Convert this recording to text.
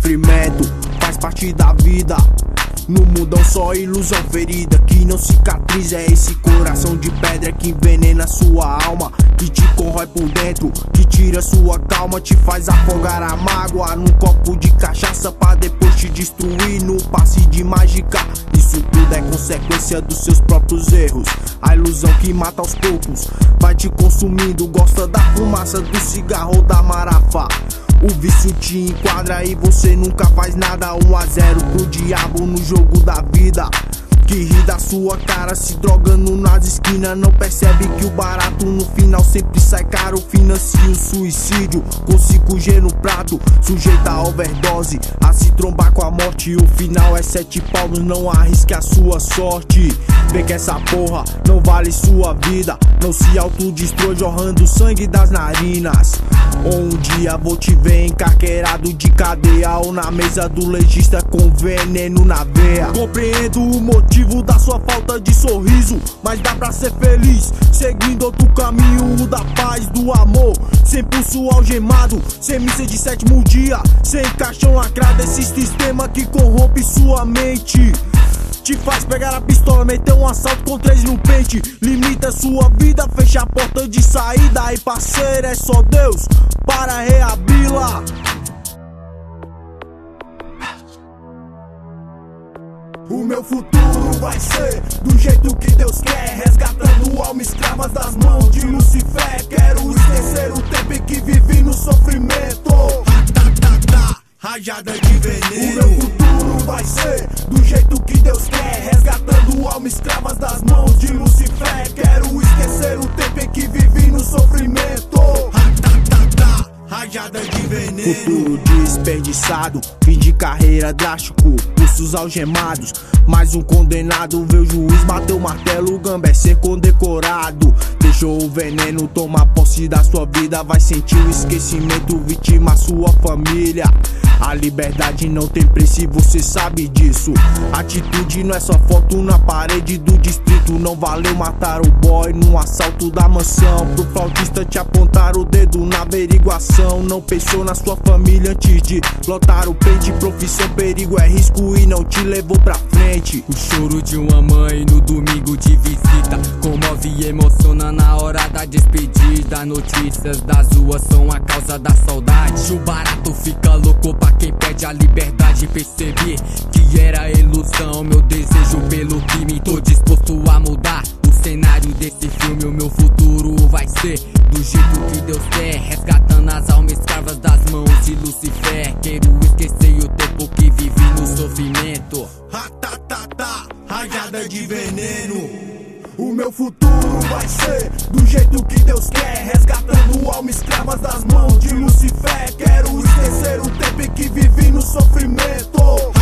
sofrimento faz parte da vida. No mundão só ilusão ferida que não cicatriza. É esse coração de pedra que envenena sua alma, que te corrói por dentro, que tira sua calma, te faz afogar a mágoa num copo de cachaça pra depois te destruir no passe de mágica. Isso tudo é consequência dos seus próprios erros. A ilusão que mata aos poucos vai te consumindo. Gosta da fumaça do cigarro ou da marafa. O vício te enquadra e você nunca faz nada. 1 a 0 pro diabo no jogo da vida, que ri da sua cara se drogando nas esquinas. Não percebe que o barato no final sempre sai caro. Financia o suicídio com 5G no prato, sujeita a overdose, a se trombar com a morte. O final é 7 palmos, não arrisque a sua sorte. Vê que essa porra não vale sua vida. Não se autodestrói jorrando sangue das narinas. Ou um dia vou te ver encarqueirado de cadeia, ou na mesa do legista com veneno na veia. Compreendo o motivo da sua falta de sorriso, mas dá pra ser feliz seguindo outro caminho, o da paz, do amor. Sem pulso algemado, sem missa de 7º dia, sem caixão lacrado. Esse sistema que corrompe sua mente te faz pegar a pistola, meter um assalto com 3 no pente. Limita sua vida, fecha a porta de saída. E parceiro, é só Deus para reabi-la. O meu futuro vai ser do jeito que Deus quer, resgatando almas escravas das mãos de Lucifer. Quero esquecer o tempo em que vivi no sofrimento. Rajada de veneno. O meu futuro vai ser do jeito que Deus quer, resgatando almas escravas das mãos de Lucifer. Quero esquecer o tempo em que vivi no sofrimento. Rajada de veneno. Futuro desperdiçado, fim de carreira drástico, pulsos algemados. Mais um condenado, vê o juiz bater o martelo, Gambé ser condecorado. Deixou o veneno tomar posse da sua vida, vai sentir o esquecimento, vítima sua família. A liberdade não tem preço e você sabe disso. Atitude não é só foto na parede do distrito. Não valeu matar o boy num assalto da mansão, pro flautista te apontar o dedo na averiguação. Não pensou na sua família antes de lotar o peito. Profissão perigo é risco e não te levou pra frente. O choro de uma mãe no domingo de visita comove e emociona na hora da despedida. Notícias das ruas são a causa da saudade. O barato fica louco pra quem pede a liberdade. Percebi que era ilusão, meu desejo pelo crime. Tô disposto a mudar o cenário desse filme. O meu futuro vai ser do jeito que Deus quer, resgatando as almas escravas das mãos de Lucifer. Quero esquecer o tempo que vivi no sofrimento. Rajada de veneno. O meu futuro vai ser do jeito que Deus quer, resgatando almas escravas das mãos de Lucifer. Quero esquecer o tempo em que vivi no sofrimento.